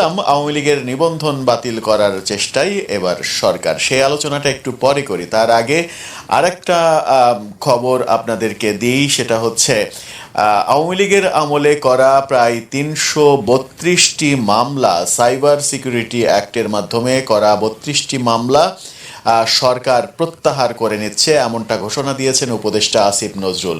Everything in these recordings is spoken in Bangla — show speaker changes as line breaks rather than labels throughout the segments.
শুনছিলাম আওয়ামী লীগের নিবন্ধন বাতিল করার চেষ্টায় এবার সরকার, সেই আলোচনাটা একটু পরে করি। তার আগে আরেকটা খবর আপনাদেরকে দিই, সেটা হচ্ছে আওয়ামী লীগের আমলে করা প্রায় ৩৩২টি মামলা, সাইবার সিকিউরিটি অ্যাক্টের মাধ্যমে করা ৩২টি মামলা সরকার প্রত্যাহার করে নিচ্ছে, এমনটা ঘোষণা দিয়েছেন উপদেষ্টা আসিফ নজরুল।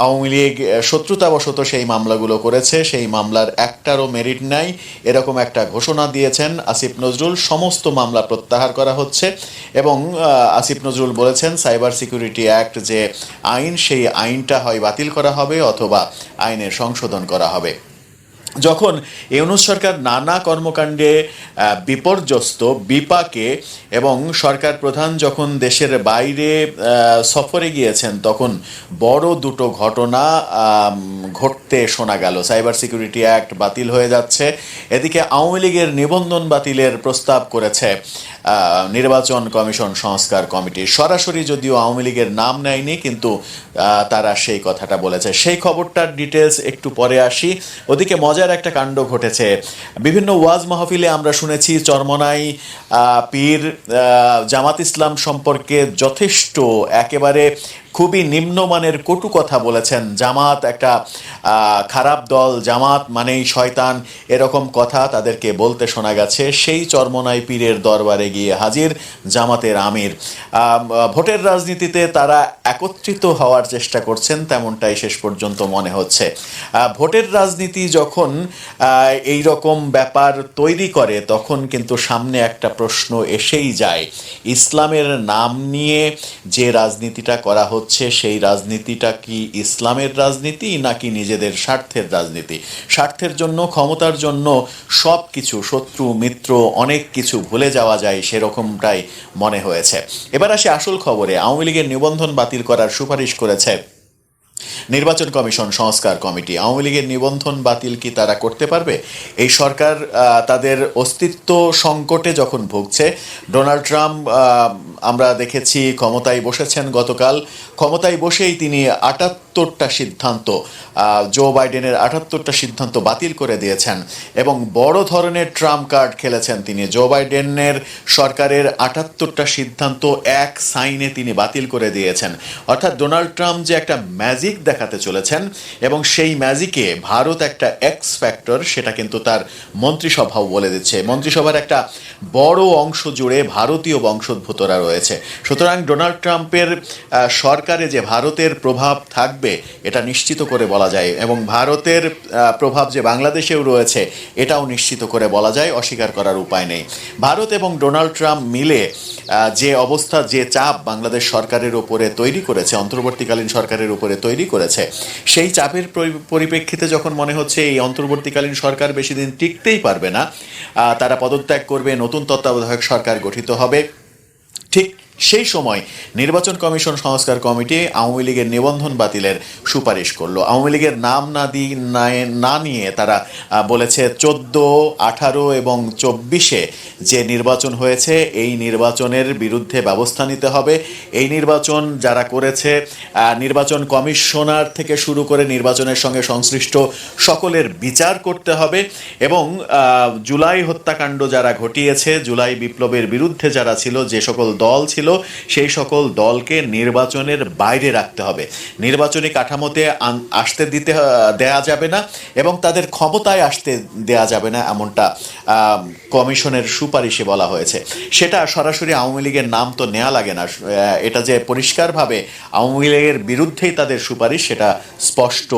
আওয়ামী লীগ শত্রুতাবশত সেই মামলাগুলো করেছে, সেই মামলার একটারও মেরিট নাই, এরকম একটা ঘোষণা দিয়েছেন আসিফ নজরুল। সমস্ত মামলা প্রত্যাহার করা হচ্ছে এবং আসিফ নজরুল বলেছেন সাইবার সিকিউরিটি অ্যাক্ট যে আইন, সেই আইনটা হয় বাতিল করা হবে অথবা আইনের সংশোধন করা হবে। যখন ইউনূস সরকার নানা কর্মকাণ্ডে বিপর্যস্ত, বিপাকে এবং সরকার প্রধান যখন দেশের বাইরে সফরে গিয়েছেন, তখন বড় দুটো ঘটনা ঘটতে শোনা গেল। সাইবার সিকিউরিটি অ্যাক্ট বাতিল হয়ে যাচ্ছে, এদিকে আওয়ামী লীগের নিবন্ধন বাতিলের প্রস্তাব করেছে নির্বাচন কমিশন সংস্কার কমিটি। সরাসরি যদিও আওয়ামী লীগের নাম নেয়নি, কিন্তু তারা সেই কথাটা বলেছে। সেই খবরটার ডিটেলস একটু পরে আসি। ওদিকে মজার একটা কাণ্ড ঘটেছে। বিভিন্ন ওয়াজ মাহফিলে আমরা শুনেছি চরমনাই পীর জামাত ইসলাম সম্পর্কে যথেষ্ট একেবারে খুবই নিম্নমানের কটু কথা বলেছেন। জামাত একটা খারাপ দল, জামাত মানেই শয়তান, এরকম কথা তাদেরকে বলতে শোনা গেছে। সেই চরমনাই পীরের দরবারে গিয়ে হাজির জামাতের আমির। ভোটের রাজনীতিতে তারা একত্রিত হওয়ার চেষ্টা করছেন, তেমনটাই শেষ পর্যন্ত মনে হচ্ছে। ভোটের রাজনীতি যখন এই রকম ব্যাপার তৈরি করে, তখন কিন্তু সামনে একটা প্রশ্ন এসেই যায়, ইসলামের নাম নিয়ে যে রাজনীতিটা করা হচ্ছে, সেই রাজনীতিটা কি ইসলামের রাজনীতি নাকি নিজেদের স্বার্থের রাজনীতি? স্বার্থের জন্য, ক্ষমতার জন্য সব কিছু, শত্রু মিত্র অনেক কিছু ভুলে যাওয়া যায়, সেরকমটাই মনে হয়েছে। এবার আসি আসল খবরে। আওয়ামী লীগের নিবন্ধন বাতিল করার সুপারিশ করেছে নির্বাচন কমিশন সংস্কার কমিটি। আওয়ামী লীগের নিবন্ধন বাতিল কি তারা করতে পারবে? এই সরকার তাদের অস্তিত্ব সংকটে যখন ভুগছে, ডোনাল্ড ট্রাম্প আমরা দেখেছি ক্ষমতায় বসেছেন গতকাল, ক্ষমতায় বসেই তিনি ৭৮টা সিদ্ধান্ত, জো বাইডেনের ৭৮টা সিদ্ধান্ত বাতিল করে দিয়েছেন এবং বড় ধরনের ট্রাম্প কার্ড খেলেছেন তিনি। জো বাইডেনের সরকারের ৭৮টা সিদ্ধান্ত এক সাইনে তিনি বাতিল করে দিয়েছেন। অর্থাৎ ডোনাল্ড ট্রাম্প যে একটা ম্যাজিক দেখাতে চলেছেন এবং সেই ম্যাজিকে ভারত একটা এক্স ফ্যাক্টর, সেটা কিন্তু তার মন্ত্রিসভাও বলে দিচ্ছে। মন্ত্রিসভার একটা বড় অংশ জুড়ে ভারতীয় বংশোদ্ভূতরা রয়েছে। সুতরাং ডোনাল্ড ট্রাম্পের সরকারে যে ভারতের প্রভাব থাকবে, এটা নিশ্চিত করে বলা যায় এবং ভারতের প্রভাব যে বাংলাদেশেও রয়েছে, এটাও নিশ্চিত করে বলা যায়, অস্বীকার করার উপায় নেই। ভারত এবং ডোনাল্ড ট্রাম্প মিলে যে অবস্থা, যে চাপ বাংলাদেশ সরকারের উপরে তৈরি করেছে, অন্তর্বর্তীকালীন সরকারের উপরে তৈরি করেছে, সেই চাপের পরিপ্রেক্ষিতে যখন মনে হচ্ছে এই অন্তর্বর্তীকালীন সরকার বেশি দিন টিকতেই পারবে না, তারা পদত্যাগ করবে, নতুন তত্ত্বাবধায়ক সরকার গঠিত হবে, ঠিক সেই সময় নির্বাচন কমিশন সংস্কার কমিটি আওয়ামী লীগের নিবন্ধন বাতিলের সুপারিশ করলো। আওয়ামী লীগের নাম না নিয়ে তারা বলেছে ১৪, ১৮ এবং ২৪-এ যে নির্বাচন হয়েছে, এই নির্বাচনের বিরুদ্ধে ব্যবস্থা নিতে হবে। এই নির্বাচন যারা করেছে, নির্বাচন কমিশনার থেকে শুরু করে নির্বাচনের সঙ্গে সংশ্লিষ্ট সকলের বিচার করতে হবে এবং জুলাই হত্যাকাণ্ড যারা ঘটিয়েছে, জুলাই বিপ্লবের বিরুদ্ধে যারা ছিল, যে সকল দল ছিল, সেই সকল দলকে নির্বাচনের বাইরে রাখতে হবে। নির্বাচনী কাঠামোতে আসতে দেয়া যাবে না এবং তাদের ক্ষমতায় আসতে দেয়া যাবে না, এমনটা কমিশনের সুপারিশে বলা হয়েছে। সেটা সরাসরি আওয়ামী লীগের নাম তো নেওয়া লাগে না, এটা যে পরিষ্কারভাবে আওয়ামী লীগের বিরুদ্ধেই তাদের সুপারিশ, সেটা স্পষ্ট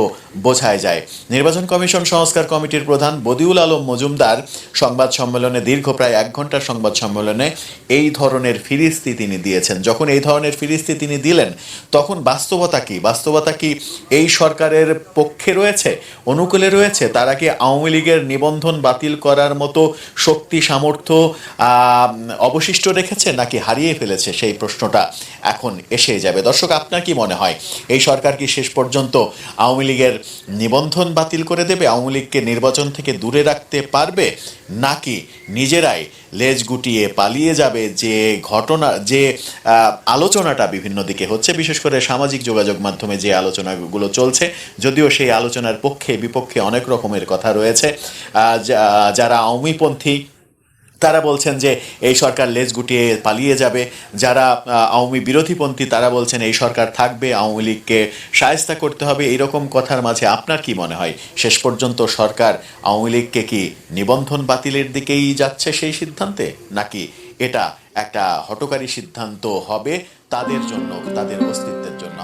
বোঝাই যায়। নির্বাচন কমিশন সংস্কার কমিটির প্রধান বদিউল আলম মজুমদার সংবাদ সম্মেলনে, দীর্ঘ প্রায় ১ ঘন্টার সংবাদ সম্মেলনে এই ধরনের ফিরিস্তি তিনি দিয়েছেন। যখন এই ধরনের ফিরিস্তি তিনি দিলেন, তখন বাস্তবতা কি এই সরকারের পক্ষে রয়েছে, অনুকূলে রয়েছে? তারা কি আওয়ামী লীগের নিবন্ধন বাতিল করার মতো শক্তি, সামর্থ্য অবশিষ্ট রেখেছে নাকি হারিয়ে ফেলেছে? সেই প্রশ্নটা এখন এসে যাবে। দর্শক, আপনার কি মনে হয়, এই সরকার কি শেষ পর্যন্ত আওয়ামী লীগের নিবন্ধন বাতিল করে দেবে, আওয়ামী লীগকে নির্বাচন থেকে দূরে রাখতে পারবে, নাকি নিজেরাই লেজ গুটিয়ে পালিয়ে যাবে, যে ঘটনা, যে আলোচনাটা বিভিন্ন দিকে হচ্ছে, বিশেষ করে সামাজিক যোগাযোগ মাধ্যমে যে আলোচনাগুলো চলছে, যদিও সেই আলোচনার পক্ষে বিপক্ষে অনেক রকমের কথা রয়েছে। যারা আওয়ামীপন্থী তারা বলছেন যে এই সরকার লেজ গুটিয়ে পালিয়ে যাবে, যারা আওয়ামী বিরোধীপন্থী তারা বলছেন এই সরকার থাকবে, আওয়ামী লীগকে শায়েস্তা করতে হবে। এইরকম কথার মাঝে আপনার কি মনে হয়, শেষ পর্যন্ত সরকার আওয়ামী লীগকে কি নিবন্ধন বাতিলের দিকেই যাচ্ছে সেই সিদ্ধান্তে, নাকি এটা একটা হঠকারী সিদ্ধান্ত হবে তাদের জন্য, তাদের অস্তিত্বের জন্য?